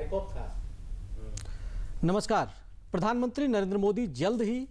Backup था। नमस्कार। प्रधानमंत्री नरेंद्र मोदी जल्द ही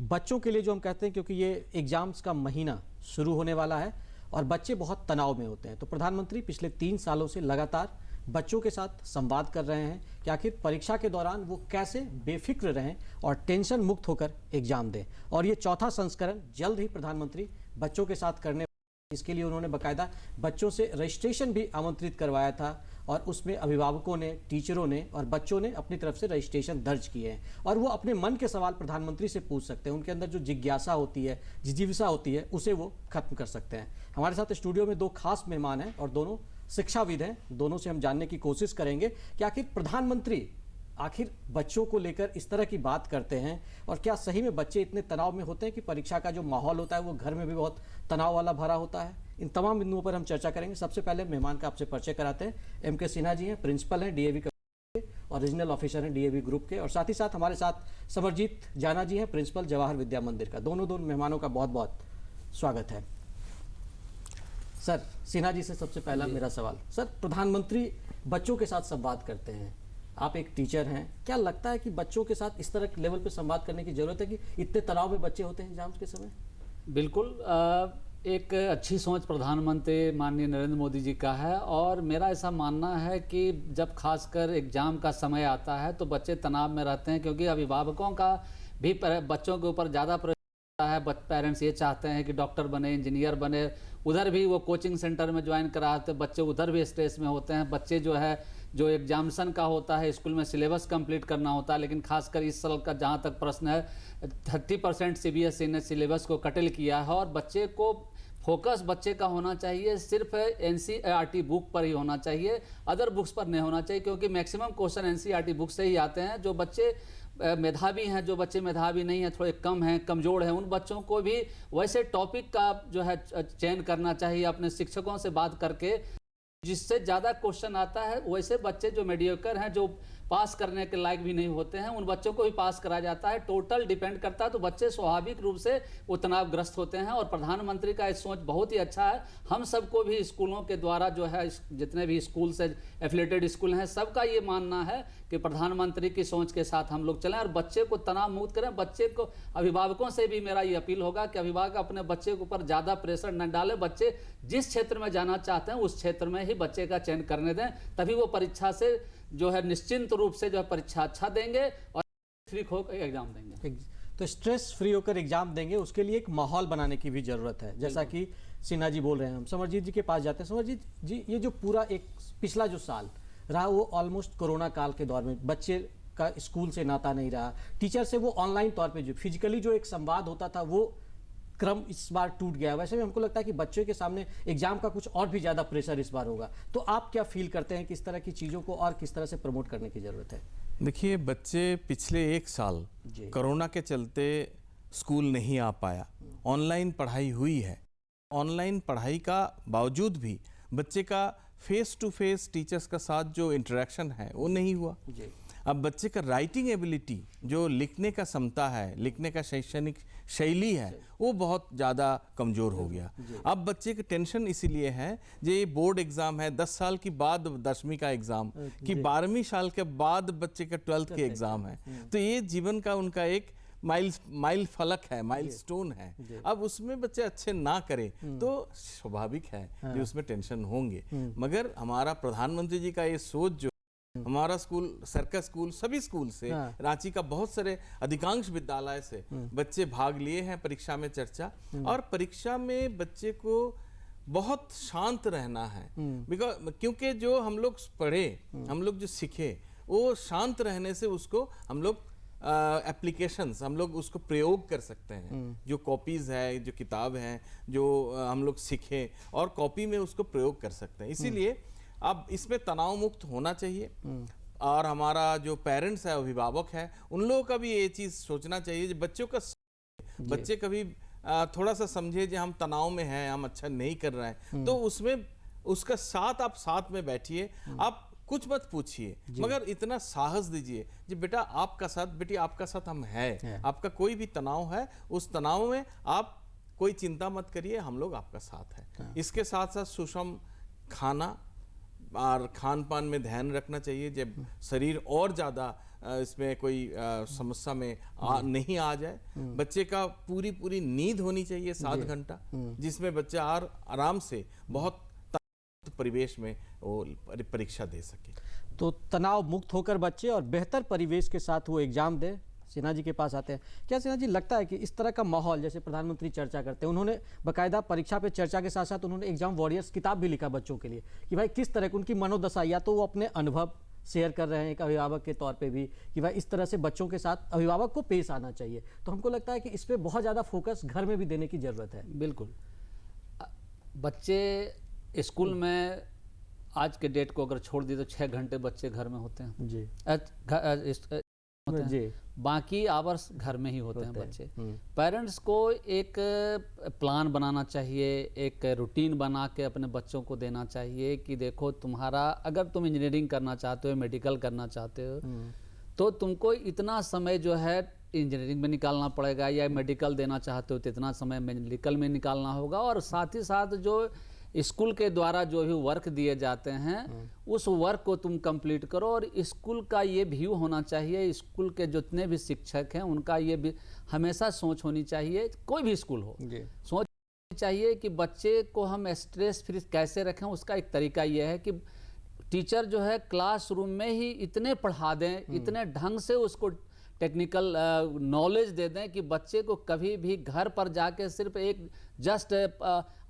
बच्चों के लिए, जो हम कहते हैं, क्योंकि ये एग्जाम्स का महीना शुरू होने वाला है और बच्चे बहुत तनाव में होते हैं, तो प्रधानमंत्री पिछले 3 सालों से लगातार बच्चों के साथ संवाद कर रहे हैं कि आखिर परीक्षा के दौरान वो कैसे बेफिक्र रहें और टेंशन मुक्त होकर एग्जाम दें। और ये चौथा संस्करण जल्द ही प्रधानमंत्री बच्चों के साथ करने, इसके लिए उन्होंने बाकायदा बच्चों से रजिस्ट्रेशन भी आमंत्रित करवाया था और उसमें अभिभावकों ने, टीचरों ने और बच्चों ने अपनी तरफ से रजिस्ट्रेशन दर्ज किए हैं और वो अपने मन के सवाल प्रधानमंत्री से पूछ सकते हैं। उनके अंदर जो जिज्ञासा होती है, जिजीविसा होती है, उसे वो खत्म कर सकते हैं। हमारे साथ स्टूडियो में 2 खास मेहमान हैं और दोनों शिक्षाविद हैं। दोनों से हम जानने की कोशिश करेंगे कि आखिर प्रधानमंत्री आखिर बच्चों को लेकर इस तरह की बात करते हैं और क्या सही में बच्चे इतने तनाव में होते हैं कि परीक्षा का जो माहौल होता है वो घर में भी बहुत तनाव वाला भरा होता है। इन तमाम बिंदुओं पर हम चर्चा करेंगे। सबसे पहले मेहमान का आपसे परिचय कराते हैं। एम.के. सिन्हा जी हैं, प्रिंसिपल हैं डीएवी के और रीजनल ऑफिसर हैं डीएवी ग्रुप के, और साथ ही साथ हमारे साथ समरजीत जाना जी हैं, प्रिंसिपल जवाहर विद्या मंदिर का। दोनों मेहमानों का बहुत बहुत स्वागत है। सर, सिन्हा जी से सबसे पहला मेरा सवाल। सर, प्रधानमंत्री बच्चों के साथ संवाद करते हैं, आप एक टीचर हैं, क्या लगता है कि बच्चों के साथ इस तरह के लेवल पे संवाद करने की जरूरत है कि इतने तनाव में बच्चे होते हैं एग्जाम्स के समय? बिल्कुल, एक अच्छी सोच प्रधानमंत्री माननीय नरेंद्र मोदी जी का है और मेरा ऐसा मानना है कि जब खासकर एग्ज़ाम का समय आता है तो बच्चे तनाव में रहते हैं, क्योंकि अभिभावकों का भी बच्चों के ऊपर ज़्यादा प्रेशर है। पेरेंट्स ये चाहते हैं कि डॉक्टर बने, इंजीनियर बने, उधर भी वो कोचिंग सेंटर में ज्वाइन कराते, बच्चे उधर भी स्ट्रेस में होते हैं। बच्चे जो एग्जामिनेशन का होता है, स्कूल में सिलेबस कंप्लीट करना होता है, लेकिन खासकर इस साल का जहाँ तक प्रश्न है 30% सीबीएसई ने सिलेबस को कटल किया है और बच्चे को फोकस बच्चे का होना चाहिए सिर्फ एनसीईआरटी बुक पर ही होना चाहिए, अदर बुक्स पर नहीं होना चाहिए, क्योंकि मैक्सिमम क्वेश्चन एनसीईआरटी बुक से ही आते हैं। जो बच्चे मेधावी हैं, जो बच्चे मेधावी नहीं हैं, थोड़े कम हैं, कमज़ोर हैं, उन बच्चों को भी वैसे टॉपिक का जो है चयन करना चाहिए अपने शिक्षकों से बात करके, जिससे ज़्यादा क्वेश्चन आता है। वैसे बच्चे जो मीडियोकर हैं, जो पास करने के लायक भी नहीं होते हैं, उन बच्चों को भी पास कराया जाता है। टोटल डिपेंड करता है, तो बच्चे स्वाभाविक रूप से वो तनावग्रस्त होते हैं। और प्रधानमंत्री का ये सोच बहुत ही अच्छा है। हम सबको भी स्कूलों के द्वारा जो है, जितने भी स्कूल से एफिलेटेड स्कूल हैं, सबका ये मानना है कि प्रधानमंत्री की सोच के साथ हम लोग चलें और बच्चे को तनाव मुक्त करें। बच्चे को, अभिभावकों से भी मेरा ये अपील होगा कि अभिभावक अपने बच्चे के ऊपर ज़्यादा प्रेशर न डालें। बच्चे जिस क्षेत्र में जाना चाहते हैं उस क्षेत्र में ही बच्चे का चयन करने दें, तभी वो परीक्षा से जो है निश्चिंत रूप से जो है परीक्षा अच्छा देंगे और फ्री होकर एग्जाम देंगे। तो स्ट्रेस फ्री होकर एग्जाम देंगे, उसके लिए एक माहौल बनाने की भी जरूरत है, जैसा कि सिन्हा जी बोल रहे हैं। हम समरजीत जी के पास जाते हैं। समरजीत जी, ये जो पूरा एक पिछला जो साल रहा वो ऑलमोस्ट कोरोना काल के दौर में बच्चे का स्कूल से नाता नहीं रहा, टीचर से वो ऑनलाइन तौर पे जो फिजिकली जो एक संवाद होता था वो क्रम इस बार टूट गया। वैसे भी हमको लगता है कि बच्चों के सामने एग्जाम का कुछ और भी ज़्यादा प्रेशर इस बार होगा, तो आप क्या फील करते हैं कि इस तरह की चीज़ों को और किस तरह से प्रमोट करने की ज़रूरत है? देखिए, बच्चे पिछले 1 साल कोरोना के चलते स्कूल नहीं आ पाया, ऑनलाइन पढ़ाई हुई है। ऑनलाइन पढ़ाई का बावजूद भी बच्चे का फेस टू फेस टीचर्स का साथ जो इंटरेक्शन है वो नहीं हुआ। अब बच्चे का राइटिंग एबिलिटी, जो लिखने का क्षमता है, लिखने का शैक्षणिक शैली है, वो बहुत ज़्यादा कमज़ोर हो गया। अब बच्चे की टेंशन इसीलिए है, ये बोर्ड एग्ज़ाम है, 10 साल के बाद 10वीं का एग्ज़ाम, कि 12वीं साल के बाद बच्चे का 12th के एग्ज़ाम है। तो ये जीवन का उनका एक माइल फलक है, माइलस्टोन है। अब उसमें बच्चे अच्छे ना करें तो स्वाभाविक है कि उसमें टेंशन होंगे। मगर हमारा प्रधानमंत्री जी का ये सोच, जो हमारा स्कूल, सर्कस स्कूल, सभी स्कूल से, रांची का बहुत सारे अधिकांश विद्यालय से बच्चे भाग लिए हैं परीक्षा में चर्चा, और परीक्षा में बच्चे को बहुत शांत रहना है। क्योंकि जो हम लोग पढ़े, हम लोग जो सीखे, वो शांत रहने से उसको हम लोग एप्लीकेशंस हम लोग उसको प्रयोग कर सकते हैं। जो कॉपीज़ है, जो किताब है, जो हम लोग सीखे और कॉपी में उसको प्रयोग कर सकते हैं। इसीलिए अब इसमें तनाव मुक्त होना चाहिए। और हमारा जो पेरेंट्स है, अभिभावक है, उन लोगों का भी ये चीज़ सोचना चाहिए कि बच्चों का, बच्चे कभी थोड़ा सा समझे कि हम तनाव में हैं, हम अच्छा नहीं कर रहे हैं, तो उसमें उसका साथ, आप साथ में बैठिए, आप कुछ मत पूछिए, मगर इतना साहस दीजिए कि बेटा आपका साथ, बेटी आपका साथ हम है, आपका कोई भी तनाव है, उस तनाव में आप कोई चिंता मत करिए, हम लोग आपका साथ है। इसके साथ साथ सुषम खाना, और खान पान में ध्यान रखना चाहिए, जब शरीर और ज़्यादा इसमें कोई समस्या में नहीं आ जाए। बच्चे का पूरी नींद होनी चाहिए 7 घंटा, जिसमें बच्चा आराम से बहुत परिवेश में वो परीक्षा दे सके। तो तनाव मुक्त होकर बच्चे और बेहतर परिवेश के साथ वो एग्जाम दे। सिन्हा जी के पास आते हैं। क्या सिन्हा जी लगता है कि इस तरह का माहौल, जैसे प्रधानमंत्री चर्चा करते हैं, उन्होंने बाकायदा परीक्षा पे चर्चा के साथ साथ उन्होंने एग्जाम वॉरियर्स किताब भी लिखा बच्चों के लिए कि भाई किस तरह की उनकी मनोदशा, या तो वो अपने अनुभव शेयर कर रहे हैं एक अभिभावक के तौर पे भी कि भाई इस तरह से बच्चों के साथ अभिभावक को पेश आना चाहिए। तो हमको लगता है कि इस पर बहुत ज़्यादा फोकस घर में भी देने की ज़रूरत है। बिल्कुल। बच्चे स्कूल में आज के डेट को अगर छोड़ दिए तो 6 घंटे बच्चे घर में होते हैं जी जी, बाकी आवर्स घर में ही होते हैं बच्चे। पेरेंट्स को एक प्लान बनाना चाहिए, एक रूटीन बना के अपने बच्चों को देना चाहिए कि देखो तुम्हारा, अगर तुम इंजीनियरिंग करना चाहते हो, मेडिकल करना चाहते हो, तो तुमको इतना समय जो है इंजीनियरिंग में निकालना पड़ेगा, या मेडिकल देना चाहते हो तो इतना समय मेडिकल में निकालना होगा। और साथ ही साथ जो स्कूल के द्वारा जो भी वर्क दिए जाते हैं उस वर्क को तुम कंप्लीट करो। और स्कूल का ये व्यू होना चाहिए, स्कूल के जितने भी शिक्षक हैं उनका ये भी हमेशा सोच होनी चाहिए, कोई भी स्कूल हो, सोच चाहिए कि बच्चे को हम स्ट्रेस फ्री कैसे रखें। उसका एक तरीका ये है कि टीचर जो है क्लासरूम में ही इतने पढ़ा दें, इतने ढंग से उसको टेक्निकल नॉलेज दे दें कि बच्चे को कभी भी घर पर जाके सिर्फ एक जस्ट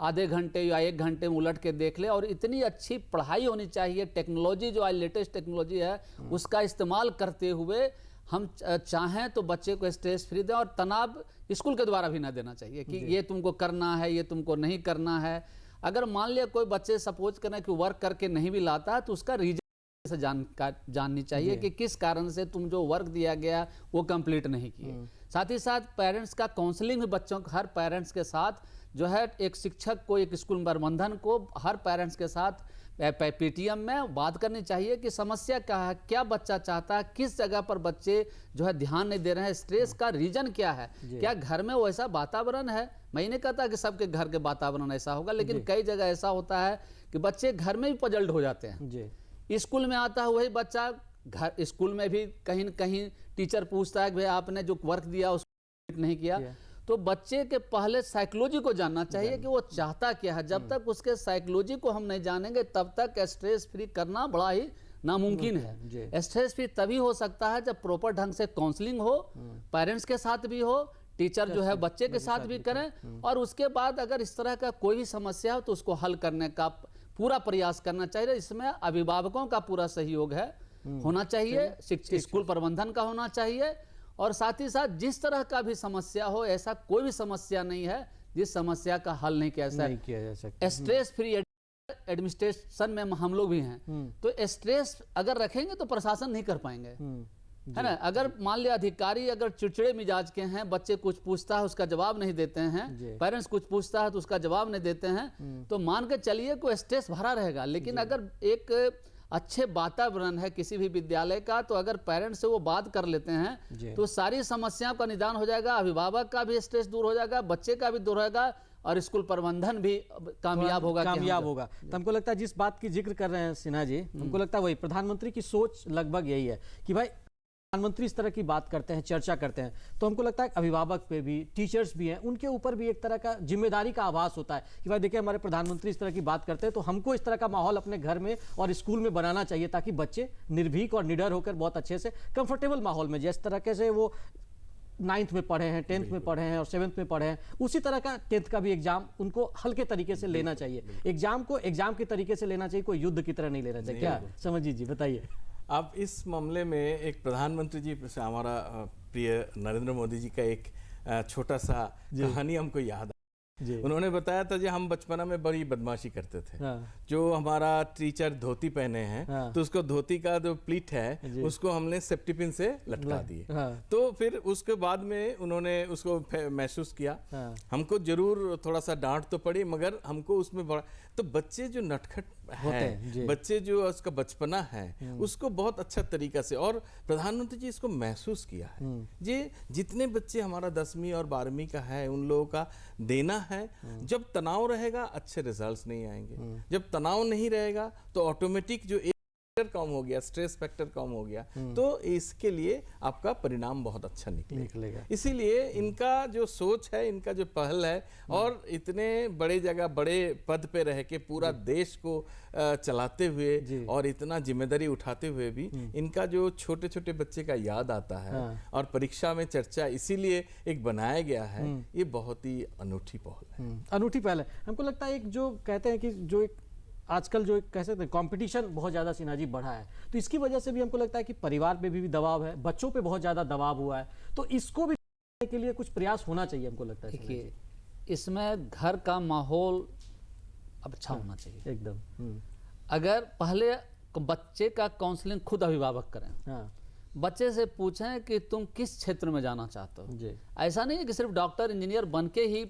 आधे घंटे या 1 घंटे में उलट के देख ले। और इतनी अच्छी पढ़ाई होनी चाहिए, टेक्नोलॉजी जो आज लेटेस्ट टेक्नोलॉजी है उसका इस्तेमाल करते हुए हम चाहें तो बच्चे को स्ट्रेस फ्री दें। और तनाव स्कूल के द्वारा भी ना देना चाहिए कि ये तुमको करना है, ये तुमको नहीं करना है। अगर मान लिया कोई बच्चे सपोज करें कि वर्क करके नहीं भी लाता है तो उसका रीजन से जाननी चाहिए कि किस कारण से तुम जो वर्क दिया गया वो कंप्लीट नहीं किए। साथ ही साथ पेरेंट्स का काउंसलिंग भी बच्चों को, हर पेरेंट्स के साथ जो है एक शिक्षक को, एक स्कूल प्रबंधन को हर पेरेंट्स के साथ पीटीएम में बात करनी चाहिए कि समस्या क्या है, क्या बच्चा चाहता है, किस जगह पर बच्चे जो है ध्यान नहीं दे रहे हैं, स्ट्रेस का रीजन क्या है, क्या घर में वैसा वातावरण है। मैं नहीं कहता कि सबके घर के वातावरण ऐसा होगा, लेकिन कई जगह ऐसा होता है कि बच्चे घर में भी पजल्ड हो जाते हैं। स्कूल में आता है वही बच्चा, घर स्कूल में भी कहीं न कहीं टीचर पूछता है कि भाई आपने जो वर्क दिया उसको नहीं किया। तो बच्चे के पहले साइकोलॉजी को जानना चाहिए कि वो चाहता क्या है। जब तक उसके साइकोलॉजी को हम नहीं जानेंगे तब तक स्ट्रेस फ्री करना बड़ा ही नामुमकिन है। स्ट्रेस फ्री तभी हो सकता है जब प्रॉपर ढंग से काउंसलिंग हो, पेरेंट्स के साथ भी हो, टीचर जो है बच्चे के साथ भी करें। और उसके बाद अगर इस तरह का कोई भी समस्या हो तो उसको हल करने का पूरा प्रयास करना चाहिए। इसमें अभिभावकों का पूरा सहयोग है, होना चाहिए, स्कूल प्रबंधन का होना चाहिए। और साथ ही साथ जिस तरह का भी समस्या हो, ऐसा कोई भी समस्या नहीं है जिस समस्या का हल नहीं किया जा सकता। स्ट्रेस फ्री एडमिनिस्ट्रेशन में हम लोग भी हैं, तो स्ट्रेस अगर रखेंगे तो प्रशासन नहीं कर पाएंगे, है ना। अगर मान लिया अधिकारी अगर चिड़चिड़े मिजाज के हैं, बच्चे कुछ पूछता है उसका जवाब नहीं देते हैं, पेरेंट्स कुछ पूछता है तो उसका जवाब नहीं देते हैं, तो मान के चलिए कोई स्ट्रेस भरा रहेगा। लेकिन अगर एक अच्छे वातावरण है किसी भी विद्यालय का, तो अगर पेरेंट्स से वो बात कर लेते हैं तो सारी समस्याओं का निदान हो जाएगा, अभिभावक का भी स्ट्रेस दूर हो जाएगा, बच्चे का भी दूर होगा, और स्कूल प्रबंधन भी कामयाब होगा। तो हमको लगता है जिस बात की जिक्र कर रहे हैं सिन्हा जी, हमको लगता है वही प्रधानमंत्री की सोच लगभग यही है कि भाई प्रधानमंत्री इस तरह की बात करते हैं, चर्चा करते हैं, तो हमको लगता है अभिभावक पे भी, टीचर्स भी हैं, उनके ऊपर भी एक तरह का जिम्मेदारी का आभास होता है कि भाई देखिए हमारे प्रधानमंत्री इस तरह की बात करते हैं तो हमको इस तरह का माहौल अपने घर में और स्कूल में बनाना चाहिए ताकि बच्चे निर्भीक और निडर होकर बहुत अच्छे से कंफर्टेबल माहौल में, जिस तरह से वो 9th में पढ़े हैं, 10th में पढ़े हैं और 7th में पढ़े हैं, उसी तरह का 10th का भी एग्जाम उनको हल्के तरीके से लेना चाहिए। एग्जाम को एग्जाम के तरीके से लेना चाहिए, कोई युद्ध की तरह नहीं लेना चाहिए। क्या समझिए जी, बताइए आप इस मामले में। एक प्रधानमंत्री जी से हमारा प्रिय नरेंद्र मोदी जी का एक छोटा सा कहानी हमको याद है। उन्होंने बताया था कि हम बचपना में बड़ी बदमाशी करते थे। जो हमारा टीचर धोती पहने हैं तो उसको धोती का जो प्लीट है उसको हमने सेफ्टी पिन से लटका दिए। तो फिर उसके बाद में उन्होंने उसको महसूस किया, हमको जरूर थोड़ा सा डांट तो पड़ी मगर हमको उसमें बड़ा। तो बच्चे जो नटखट होते हैं जी। बच्चे जो उसका बचपना है उसको बहुत अच्छा तरीका से, और प्रधानमंत्री जी इसको महसूस किया है। ये जितने बच्चे हमारा 10वीं और 12वीं का है उन लोगों का देना है। जब तनाव रहेगा अच्छे रिजल्ट्स नहीं आएंगे, जब तनाव नहीं रहेगा तो ऑटोमेटिक जो कम हो गया, स्ट्रेस फैक्टर कम हो गया, तो इसके लिए आपका परिणाम बहुत अच्छा निकलेगा। इसीलिए इनका जो सोच है, इनका जो पहल है, और इतने बड़े जगह बड़े पद पे रह के पूरा देश को चलाते हुए और इतना जिम्मेदारी उठाते हुए भी इनका जो छोटे छोटे बच्चे का याद आता है और परीक्षा में चर्चा इसीलिए एक बनाया गया है, ये बहुत ही अनूठी पहल है। अनूठी पहल है। हमको लगता है एक जो कहते हैं कि जो एक आजकल जो कह सकते हैं कंपटीशन बहुत ज़्यादा सिन्हा जी बढ़ा है, तो इसकी वजह से भी हमको लगता है कि परिवार पे भी दबाव है, बच्चों पे बहुत ज़्यादा दबाव हुआ है, तो इसको भी करने के लिए कुछ प्रयास होना चाहिए हमको लगता है। देखिए, इसमें घर का माहौल अच्छा होना चाहिए एकदम। अगर पहले बच्चे का काउंसलिंग खुद अभिभावक करें, बच्चे से पूछें कि तुम किस क्षेत्र में जाना चाहते हो। ऐसा नहीं है कि सिर्फ डॉक्टर इंजीनियर बन के ही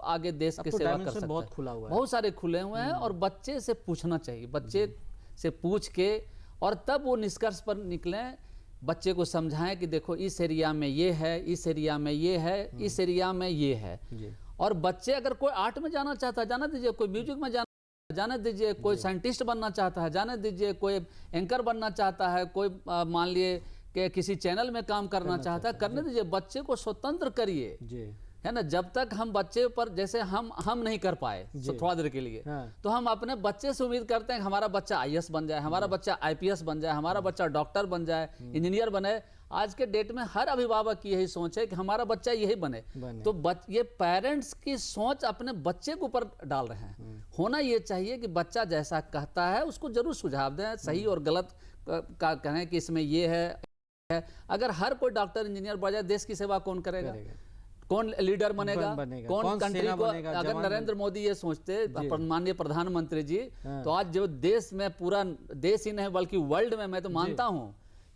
आगे देश की सेवा कर सकते बहुत खुला हुआ है, बहुत सारे खुले हुए हैं, और बच्चे से पूछना चाहिए, बच्चे से पूछ के और तब वो निष्कर्ष पर निकलें। बच्चे को समझाएं कि देखो इस एरिया में ये है, इस एरिया में ये है, इस एरिया में ये है। और बच्चे अगर कोई आर्ट में जाना चाहता है जाने दीजिए, कोई म्यूजिक में जाने दीजिए, कोई साइंटिस्ट बनना चाहता है जाने दीजिए, कोई एंकर बनना चाहता है, कोई मान लिए कि किसी चैनल में काम करना चाहता है, करने दीजिए। बच्चे को स्वतंत्र करिए, है ना। जब तक हम बच्चे पर, जैसे हम नहीं कर पाए तो थोड़ा देर के लिए, तो हम अपने बच्चे से उम्मीद करते हैं कि हमारा बच्चा IAS बन जाए, हमारा बच्चा IPS बन जाए, हमारा बच्चा डॉक्टर बन जाए, इंजीनियर बने। आज के डेट में हर अभिभावक की यही सोच है कि हमारा बच्चा यही बने। तो ये पेरेंट्स की सोच अपने बच्चे के ऊपर डाल रहे हैं। होना ये चाहिए कि बच्चा जैसा कहता है उसको जरूर सुझाव दें, सही और गलत का कहें कि इसमें ये है। अगर हर कोई डॉक्टर इंजीनियर बन जाए, देश की सेवा कौन करेगा? कौन लीडर बनेगा? कौन कंट्री को? अगर नरेंद्र मोदी ये सोचते, माननीय प्रधानमंत्री जी, तो आज जो देश में, पूरा देश ही नहीं बल्कि वर्ल्ड में, मैं तो मानता हूं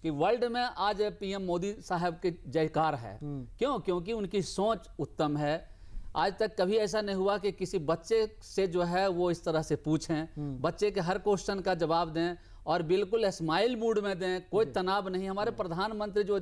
कि वर्ल्ड में आज PM मोदी साहब के जयकार है। क्यों? क्योंकि उनकी सोच उत्तम है। आज तक कभी ऐसा नहीं हुआ कि किसी बच्चे से जो है वो इस तरह से पूछें, बच्चे के हर क्वेश्चन का जवाब दें और बिल्कुल स्माइल मूड में दें, कोई तनाव नहीं। हमारे प्रधानमंत्री जो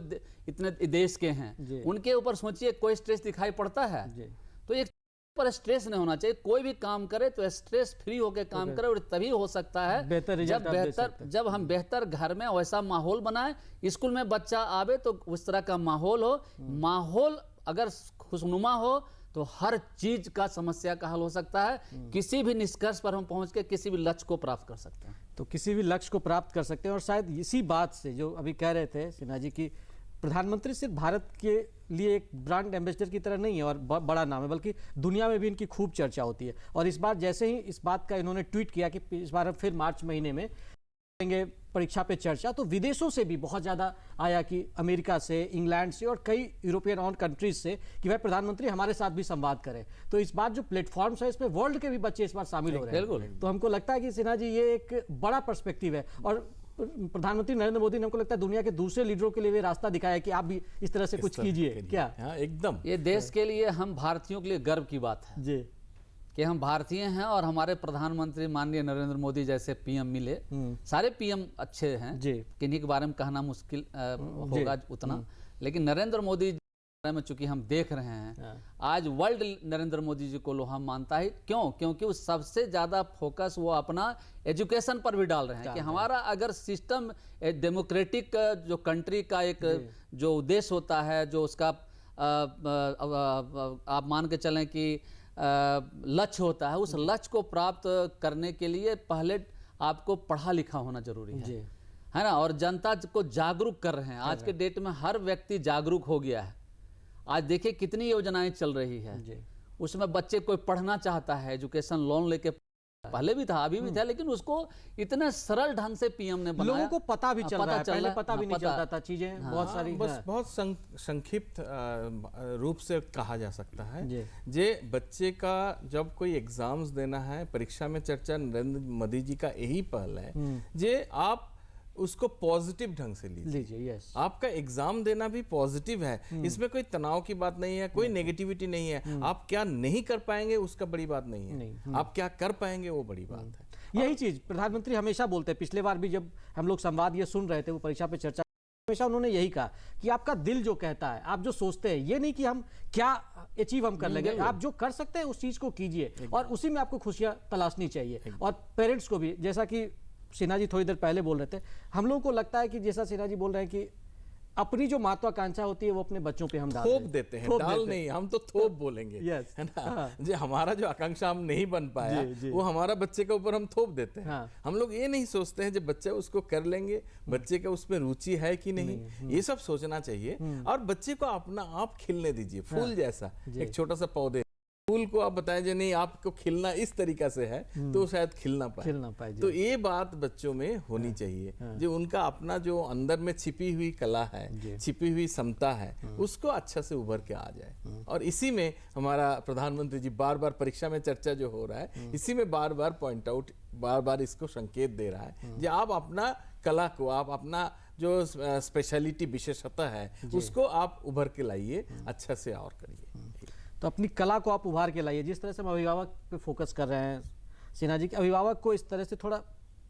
इतने देश के हैं, उनके ऊपर सोचिए कोई स्ट्रेस दिखाई पड़ता है? तो एक पर स्ट्रेस नहीं होना चाहिए। कोई भी काम करे तो स्ट्रेस फ्री होकर काम करे, और तभी हो सकता है जब हम बेहतर घर में वैसा माहौल बनाए, स्कूल में बच्चा आवे तो उस तरह का माहौल हो। माहौल अगर खुशनुमा हो तो हर चीज का समस्या का हल हो सकता है। किसी भी निष्कर्ष पर हम पहुंच के किसी भी लक्ष्य को प्राप्त कर सकते हैं। तो किसी भी लक्ष्य को प्राप्त कर सकते हैं। और शायद इसी बात से जो अभी कह रहे थे सिन्हा जी की, प्रधानमंत्री सिर्फ भारत के लिए एक ब्रांड एम्बेसडर की तरह नहीं है और बड़ा नाम है, बल्कि दुनिया में भी इनकी खूब चर्चा होती है। और इस बार जैसे ही इस बात का इन्होंने ट्वीट किया कि इस बार फिर मार्च महीने में करेंगे परीक्षा पे चर्चा, तो विदेशों से भी बहुत ज़्यादा आया कि अमेरिका से, इंग्लैंड से और कई यूरोपियन और कंट्रीज से कि भाई प्रधानमंत्री हमारे साथ भी संवाद करें। तो इस बार जो प्लेटफॉर्म्स है इसमें वर्ल्ड के भी बच्चे इस बार शामिल हो रहे हैं। तो हमको लगता है कि सिन्हा जी ये एक बड़ा पर्सपेक्टिव है। और प्रधानमंत्री नरेंद्र मोदी ने, हमको लगता है, दुनिया के दूसरे लीडरों के लिए भी रास्ता दिखाया कि आप भी इस तरह से कुछ कीजिए। क्या? एकदम। ये देश के लिए, हम भारतीयों के लिए गर्व की बात है जी कि हम भारतीय हैं और हमारे प्रधानमंत्री माननीय नरेंद्र मोदी जैसे PM मिले। सारे PM अच्छे हैं, किन्हीं के बारे में कहना मुश्किल होगा उतना, लेकिन नरेंद्र मोदी बारे में चूंकि हम देख रहे हैं, आज वर्ल्ड नरेंद्र मोदी जी को लोहा मानता है। क्यों? क्योंकि वो सबसे ज्यादा फोकस वो अपना एजुकेशन पर भी डाल रहे हैं कि हमारा अगर सिस्टम डेमोक्रेटिक जो कंट्री का एक जो उद्देश्य होता है, जो उसका आप मान के चलें कि लक्ष्य होता है, उस लक्ष्य को प्राप्त करने के लिए पहले आपको पढ़ा लिखा होना जरूरी है ना। और जनता को जागरूक कर रहे हैं। आज के डेट में हर व्यक्ति जागरूक हो गया है। आज देखिए कितनी योजनाएं चल रही है, उसमें बच्चे कोई पढ़ना चाहता है, एजुकेशन लोन लेके, पहले भी था अभी भी था, लेकिन उसको इतने सरल ढंग से PM ने बनाया। लोगों को पता भी चल रहा है, पहले पता भी नहीं चलता था चीजें बहुत सारी। बस बहुत संक्षिप्त रूप से कहा जा सकता है जे बच्चे का जब कोई एग्जाम्स देना है, परीक्षा में चर्चा, नरेंद्र मोदी जी का यही पहल है जे आप उसको पॉजिटिव ढंग से लीजिए। आपका एग्जाम देना भी पॉजिटिव है, इसमें कोई तनाव की बात नहीं है, कोई नेगेटिविटी नहीं है। आप क्या नहीं कर पाएंगे उसका बड़ी बात नहीं है, आप क्या कर पाएंगे वो बड़ी बात है। यही चीज प्रधानमंत्री हमेशा बोलते हैं, पिछले बार भी जब हम लोग संवाद ये सुन रहे थे, वो परीक्षा पे चर्चा, हमेशा उन्होंने यही कहा कि आपका दिल जो कहता है, आप जो सोचते हैं, ये नहीं कि हम क्या अचीव हम कर लेंगे, आप जो कर सकते हैं उस चीज को कीजिए और उसी में आपको खुशियां तलाशनी चाहिए। और पेरेंट्स को भी, जैसा कि सिन्हा जी थोड़ी देर पहले बोल रहे थे, हम लोगों को लगता है कि जैसा सिन्हा जी बोल रहे हैं कि अपनी जो महत्वाकांक्षा होती है वो अपने बच्चों पे हम थोप देते हैं, डाल नहीं, हम तो थोप बोलेंगे, यस, है ना। जो हमारा जो आकांक्षा हम नहीं बन पाया, वो हमारा बच्चे के ऊपर हम थोप देते हैं। हम लोग ये नहीं सोचते हैं जब बच्चे उसको कर लेंगे, बच्चे का उसमें रुचि है कि नहीं, ये सब सोचना चाहिए। और बच्चे को अपना आप खिलने दीजिए, फूल जैसा, एक छोटा सा पौधे, फूल को आप बताएं जो नहीं आपको खिलना इस तरीका से है तो शायद खिल ना पाए। तो ये बात बच्चों में होनी चाहिए, जो उनका अपना जो अंदर में छिपी हुई कला है, छिपी हुई क्षमता है, उसको अच्छा से उभर के आ जाए। और इसी में हमारा प्रधानमंत्री जी बार बार परीक्षा में चर्चा जो हो रहा है, इसी में बार बार पॉइंट आउट, बार बार इसको संकेत दे रहा है कि आप अपना कला को, आप अपना जो स्पेशलिटी विशेषता है उसको आप उभर के लाइए, अच्छा से और करिए। तो अपनी कला को आप उभार के लाइए। जिस तरह से हम अभिभावक पे फोकस कर रहे हैं सिन्हा जी, कि अभिभावक को इस तरह से थोड़ा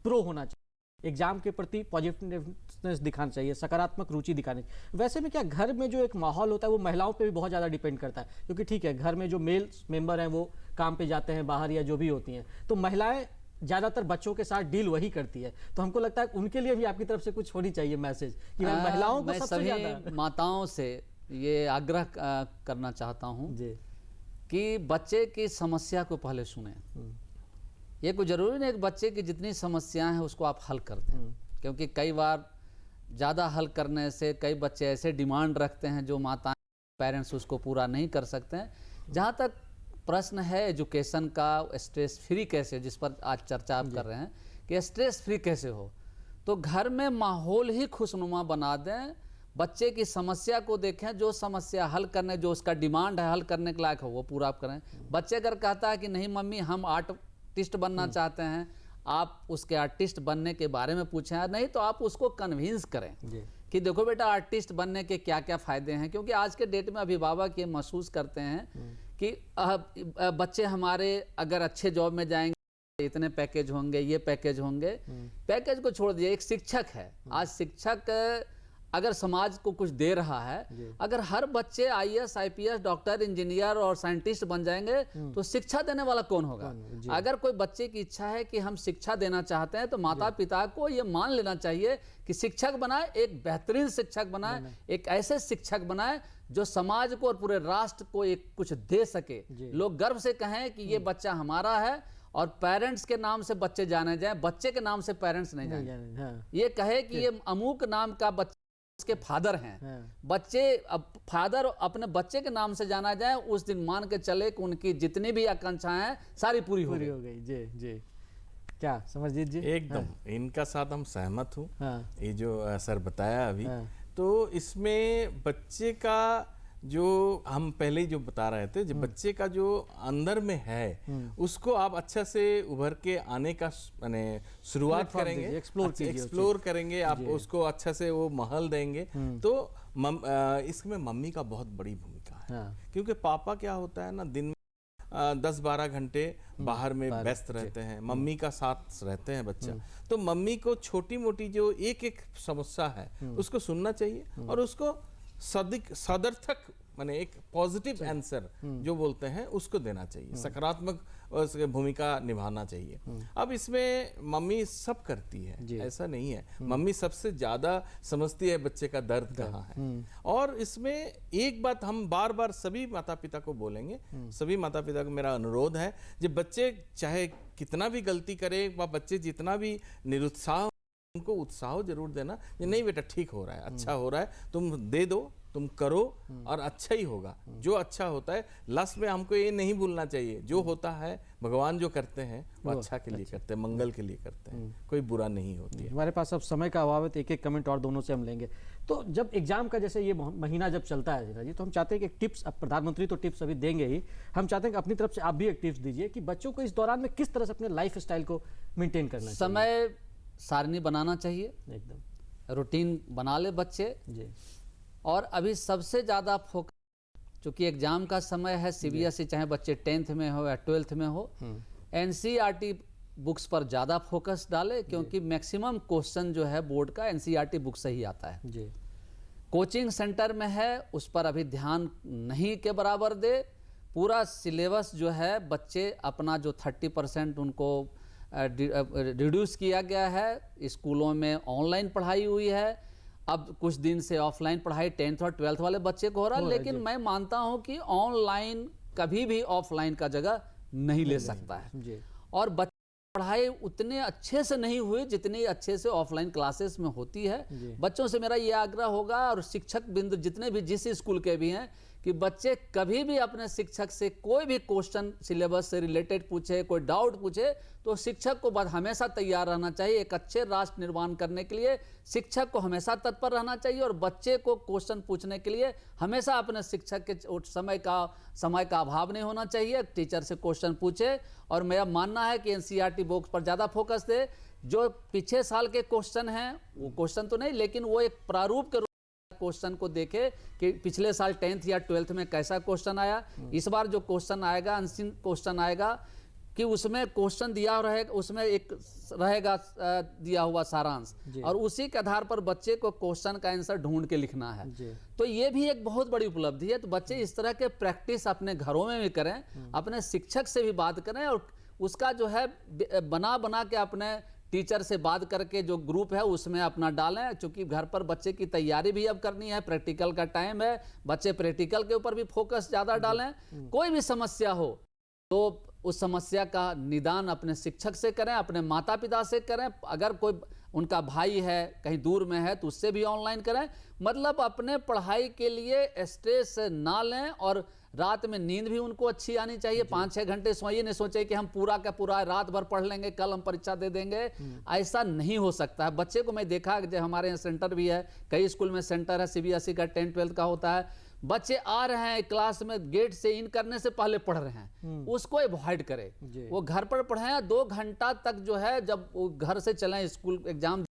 प्रो होना चाहिए, एग्जाम के प्रति पॉजिटिवनेस दिखाना चाहिए, सकारात्मक रुचि दिखानी चाहिए। वैसे में क्या घर में जो एक माहौल होता है वो महिलाओं पे भी बहुत ज़्यादा डिपेंड करता है, क्योंकि ठीक है घर में जो मेल मेंबर हैं वो काम पे जाते हैं बाहर या जो भी होती हैं, तो महिलाएं ज़्यादातर बच्चों के साथ डील वही करती है। तो हमको लगता है उनके लिए भी आपकी तरफ से कुछ होनी चाहिए मैसेज कि महिलाओं को सबसे ज़्यादा, माताओं से ये आग्रह करना चाहता हूँ कि बच्चे की समस्या को पहले सुने। ये कोई ज़रूरी नहीं कि बच्चे की जितनी समस्याएं हैं उसको आप हल कर दें, क्योंकि कई बार ज़्यादा हल करने से कई बच्चे ऐसे डिमांड रखते हैं जो माताएं, पेरेंट्स उसको पूरा नहीं कर सकते हैं। जहाँ तक प्रश्न है एजुकेशन का, स्ट्रेस फ्री कैसे, जिस पर आज चर्चा आप कर रहे हैं कि स्ट्रेस फ्री कैसे हो, तो घर में माहौल ही खुशनुमा बना दें, बच्चे की समस्या को देखें, जो समस्या हल करने, जो उसका डिमांड है हल करने के लायक हो वो पूरा करें। बच्चे अगर कहता है कि नहीं मम्मी हम आर्टिस्ट बनना चाहते हैं, आप उसके आर्टिस्ट बनने के बारे में पूछें, नहीं तो आप उसको कन्विंस करें कि देखो बेटा आर्टिस्ट बनने के क्या क्या फ़ायदे हैं। क्योंकि आज के डेट में अभिभावक ये महसूस करते हैं कि बच्चे हमारे अगर अच्छे जॉब में जाएंगे इतने पैकेज होंगे, ये पैकेज होंगे। पैकेज को छोड़ दिए, एक शिक्षक है, आज शिक्षक अगर समाज को कुछ दे रहा है, अगर हर बच्चे आईएएस, आईपीएस, डॉक्टर, इंजीनियर और साइंटिस्ट बन जाएंगे तो शिक्षा देने वाला कौन होगा? अगर कोई बच्चे की इच्छा है कि हम शिक्षा देना चाहते हैं तो माता पिता को ये मान लेना चाहिए कि शिक्षक बनाए, एक बेहतरीन शिक्षक बनाए, एक ऐसे शिक्षक बनाए जो समाज को और पूरे राष्ट्र को एक कुछ दे सके, लोग गर्व से कहें कि ये बच्चा हमारा है। और पेरेंट्स के नाम से बच्चे जाने जाए, बच्चे के नाम से पेरेंट्स नहीं जाने। ये कहे कि ये अमुक नाम का बच्चा उसके फादर हैं, बच्चे अब फादर अपने बच्चे के नाम से जाना जाए, उस दिन मान के चले कि उनकी जितनी भी आकांक्षाएं हैं सारी पूरी हो गई। जी क्या समझ लीजिए, एकदम इनका साथ हम सहमत हूँ। ये जो सर बताया अभी, तो इसमें बच्चे का जो हम पहले ही जो बता रहे थे, जो बच्चे का जो अंदर में है उसको आप अच्छा से उभर के आने का माने शुरुआत करेंगे, एक्सप्लोर करेंगे, आप उसको अच्छा से वो महल देंगे। तो इसमें मम्मी का बहुत बड़ी भूमिका है, क्योंकि पापा क्या होता है ना, दिन में 10-12 घंटे बाहर में व्यस्त रहते हैं, मम्मी का साथ रहते हैं बच्चा। तो मम्मी को छोटी मोटी जो एक एक समस्या है उसको सुनना चाहिए और उसको सदर्थक माने एक पॉजिटिव आंसर जो बोलते हैं उसको देना चाहिए, सकारात्मक भूमिका निभाना चाहिए। अब इसमें मम्मी सब करती है, ऐसा नहीं है, मम्मी सबसे ज्यादा समझती है बच्चे का दर्द कहाँ है। और इसमें एक बात हम बार बार सभी माता पिता को बोलेंगे, सभी माता पिता को मेरा अनुरोध है, जब बच्चे चाहे कितना भी गलती करे व बच्चे जितना भी निरुत्साह, उनको उत्साह जरूर देना, ये नहीं बेटा ठीक हो रहा है, अच्छा हो रहा है, तुम दे दो, तुम करो और अच्छा ही होगा। जो अच्छा होता है लास्ट में हमको ये नहीं भूलना चाहिए, जो होता है भगवान जो करते हैं वो अच्छा के लिए करते हैं, मंगल के लिए करते हैं, कोई बुरा नहीं होती है। हमारे पास अब समय का अभाव है, तो एक एक कमेंट और दोनों से हम लेंगे। तो जब एग्जाम का जैसे ये महीना जब चलता है सिन्हा जी, तो हम चाहते हैं कि एक टिप्स, अब प्रधानमंत्री तो टिप्स अभी देंगे ही, हम चाहते हैं कि अपनी तरफ से आप भी एक टिप्स दीजिए कि बच्चों को इस दौरान में किस तरह से अपने लाइफ स्टाइल को मेंटेन करना चाहिए। समय सारणी बनाना चाहिए, एकदम रूटीन बना ले बच्चे जी। और अभी सबसे ज़्यादा फोकस, चूँकि एग्जाम का समय है, सीबीएसई चाहे बच्चे 10th में हो या 12th में हो, एनसीईआरटी बुक्स पर ज़्यादा फोकस डाले, क्योंकि मैक्सिमम क्वेश्चन जो है बोर्ड का एनसीईआरटी बुक से ही आता है। जी। कोचिंग सेंटर में है उस पर अभी ध्यान नहीं के बराबर दे। पूरा सिलेबस जो है बच्चे अपना जो 30% उनको रिड्यूस किया गया है। स्कूलों में ऑनलाइन पढ़ाई हुई है, अब कुछ दिन से ऑफलाइन पढ़ाई 10th और 12th वाले बच्चे को हो रहा है, लेकिन मैं मानता हूं कि ऑनलाइन कभी भी ऑफलाइन का जगह नहीं ले सकता है। जी। और बच्चे पढ़ाई उतने अच्छे से नहीं हुई जितनी अच्छे से ऑफलाइन क्लासेस में होती है। बच्चों से मेरा ये आग्रह होगा, और शिक्षक बिंदु जितने भी जिस स्कूल के भी हैं, कि बच्चे कभी भी अपने शिक्षक से कोई भी क्वेश्चन सिलेबस से रिलेटेड पूछे, कोई डाउट पूछे, तो शिक्षक को हमेशा तैयार रहना चाहिए। एक अच्छे राष्ट्र निर्माण करने के लिए शिक्षक को हमेशा तत्पर रहना चाहिए, और बच्चे को क्वेश्चन पूछने के लिए हमेशा अपने शिक्षक के समय का अभाव नहीं होना चाहिए। टीचर से क्वेश्चन पूछे, और मेरा मानना है कि एनसीईआरटी बुक्स पर ज़्यादा फोकस दे। जो पिछले साल के क्वेश्चन हैं, वो क्वेश्चन तो नहीं, लेकिन वो एक प्रारूप के क्वेश्चन को देखे कि पिछले साल 10th या 12th में कैसा क्वेश्चन आया, इस बार जो क्वेश्चन आएगा, अनसीन क्वेश्चन आएगा, कि उसमें क्वेश्चन दिया रहेगा, उसमें एक रहेगा दिया हुआ सारांश, और उसी के आधार पर बच्चे को क्वेश्चन का आंसर ढूंढ के लिखना है। तो ये भी एक बहुत बड़ी उपलब्धि है। तो बच्चे इस तरह के प्रैक्टिस अपने घरों में भी करें, अपने शिक्षक से भी बात करें, और उसका जो है बना के अपने टीचर से बात करके जो ग्रुप है उसमें अपना डालें। क्योंकि घर पर बच्चे की तैयारी भी अब करनी है, प्रैक्टिकल का टाइम है, बच्चे प्रैक्टिकल के ऊपर भी फोकस ज़्यादा डालें। कोई भी समस्या हो तो उस समस्या का निदान अपने शिक्षक से करें, अपने माता पिता से करें। अगर कोई उनका भाई है कहीं दूर में है तो उससे भी ऑनलाइन करें। मतलब अपने पढ़ाई के लिए स्ट्रेस ना लें, और रात में नींद भी उनको अच्छी आनी चाहिए। 5-6 घंटे सोइए, नहीं सोचे कि हम पूरा का पूरा रात भर पढ़ लेंगे, कल हम परीक्षा दे देंगे। ऐसा नहीं हो सकता है। बच्चे को मैं देखा, जो हमारे यहाँ सेंटर भी है, कई स्कूल में सेंटर है, सीबीएसई का 10th 12th का होता है। बच्चे आ रहे हैं क्लास में, गेट से इन करने से पहले पढ़ रहे हैं, उसको अवॉइड करें। वो घर पर पढ़ें 2 घंटा तक जो है, जब वो घर से चलें स्कूल एग्जाम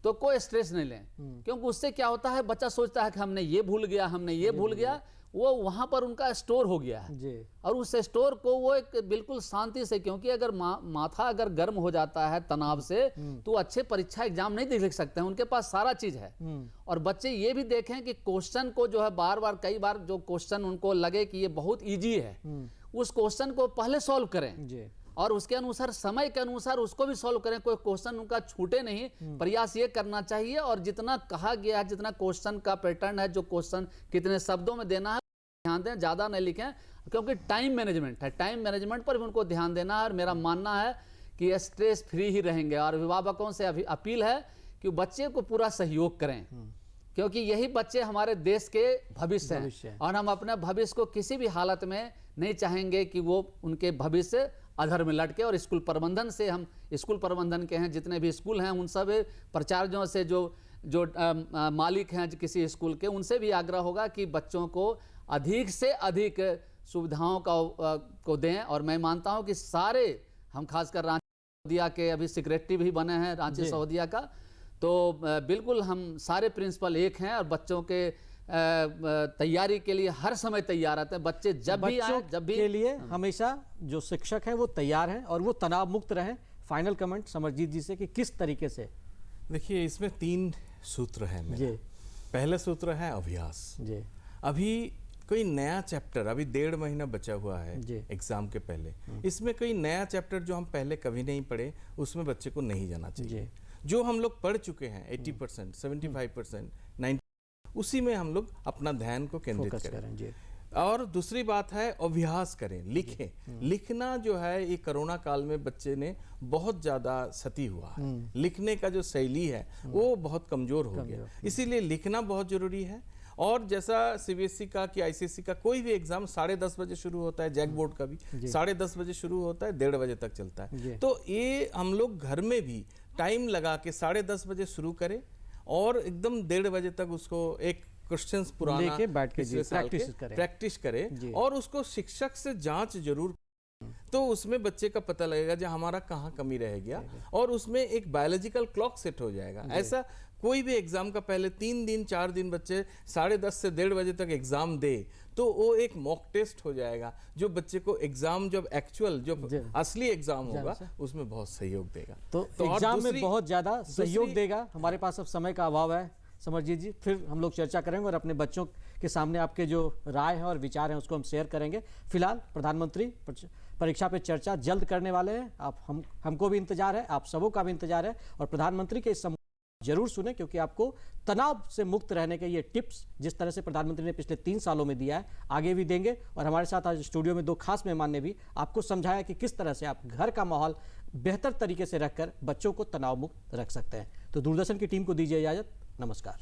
तो कोई स्ट्रेस नहीं लें। क्योंकि उससे क्या होता है, बच्चा सोचता है कि हमने ये भूल गया, हमने ये भूल गया, वो वहां पर उनका स्टोर हो गया है। और उस स्टोर को वो एक बिल्कुल शांति से, क्योंकि अगर माथा अगर गर्म हो जाता है तनाव से, तो अच्छे परीक्षा एग्जाम नहीं लिख सकते हैं। उनके पास सारा चीज है। और बच्चे ये भी देखें कि क्वेश्चन को जो है बार बार, कई बार जो क्वेश्चन उनको लगे कि ये बहुत ईजी है, उस क्वेश्चन को पहले सॉल्व करें, और उसके अनुसार समय के अनुसार उसको भी सॉल्व करें। कोई क्वेश्चन उनका छूटे नहीं, प्रयास ये करना चाहिए। और जितना कहा गया है, जितना क्वेश्चन का पैटर्न है, जो क्वेश्चन कितने शब्दों में देना है, ध्यान दें, ज्यादा नहीं लिखें। क्योंकि टाइम मैनेजमेंट है, टाइम मैनेजमेंट पर भी उनको ध्यान देना है। और मेरा मानना है कि स्ट्रेस फ्री ही रहेंगे। और अभिभावकों से अपील है कि बच्चे को पूरा सहयोग करें, क्योंकि यही बच्चे हमारे देश के भविष्य हैं। और हम अपने भविष्य को किसी भी हालत में नहीं चाहेंगे कि वो उनके भविष्य अधर में लटके। और स्कूल प्रबंधन से, हम स्कूल प्रबंधन के हैं, जितने भी स्कूल हैं, उन सब प्राचार्यों से, जो मालिक हैं किसी स्कूल के, उनसे भी आग्रह होगा कि बच्चों को अधिक से अधिक सुविधाओं को दें। और मैं मानता हूं कि सारे, हम खासकर रांची सौदिया के अभी सेक्रेटरी भी बने हैं रांची सौदिया का, तो बिल्कुल हम सारे प्रिंसिपल एक हैं, और बच्चों के तैयारी के लिए हर समय तैयार रहते हैं। बच्चे जब भी आए, जब भी के लिए हमेशा जो शिक्षक हैं वो तैयार हैं, और वो तनाव मुक्त रहें। फाइनल कमेंट समरजीत जी से कि किस तरीके से। देखिए, इसमें 3 सूत्र हैं मेरा। पहला सूत्र है अभ्यास। अभी कोई नया चैप्टर, अभी 1.5 महीना बचा हुआ है एग्जाम के पहले, इसमें कोई नया चैप्टर जो हम पहले कभी नहीं पढ़े, उसमें बच्चे को नहीं जाना चाहिए। जो हम लोग पढ़ चुके हैं 80%, 75%, 90%, उसी में हम लोग अपना ध्यान को केंद्रित करें। और दूसरी बात है अभ्यास करें, लिखें। लिखना जो है, ये कोरोना काल में बच्चे ने बहुत ज़्यादा क्षति हुआ है। लिखने का जो शैली है वो बहुत कमज़ोर हो गया, इसीलिए लिखना बहुत ज़रूरी है। और जैसा सीबीएसई का कि आईसीएसई का कोई भी एग्जाम 10:30 बजे शुरू होता है, जैक बोर्ड का भी 10:30 बजे शुरू होता है, 1:30 बजे तक चलता है। तो ये हम लोग घर में भी टाइम लगा के 10:30 बजे शुरू करें, और एकदम 1:30 बजे तक उसको एक क्वेश्चंस पुराना बैठ के प्रैक्टिस करें, और उसको शिक्षक से जांच जरूर, तो उसमें बच्चे का पता लगेगा जो हमारा कहाँ कमी रह गया, और उसमें एक बायोलॉजिकल क्लॉक सेट हो जाएगा। ऐसा कोई भी एग्जाम का पहले 3 दिन 4 दिन बच्चे 10:30 से 1:30 बजे तक एग्जाम दे तो वो एक मॉक टेस्ट हो जाएगा, जो बच्चे को एग्जाम जब एक्चुअल जो असली एग्जाम होगा उसमें बहुत सहयोग देगा। तो एग्जाम में बहुत ज्यादा सहयोग देगा। हमारे पास अब समय का अभाव है समरजीत जी, फिर हम लोग चर्चा करेंगे और अपने बच्चों के सामने आपके जो राय है और विचार हैं उसको हम शेयर करेंगे। फिलहाल प्रधानमंत्री परीक्षा पे चर्चा जल्द करने वाले हैं। आप हमको भी इंतजार है, आप सबों का भी इंतजार है और प्रधानमंत्री के इस जरूर सुने, क्योंकि आपको तनाव से मुक्त रहने के ये टिप्स जिस तरह से प्रधानमंत्री ने पिछले 3 सालों में दिया है आगे भी देंगे। और हमारे साथ आज स्टूडियो में 2 खास मेहमान ने भी आपको समझाया कि किस तरह से आप घर का माहौल बेहतर तरीके से रखकर बच्चों को तनाव मुक्त रख सकते हैं। तो दूरदर्शन की टीम को दीजिए इजाजत। नमस्कार।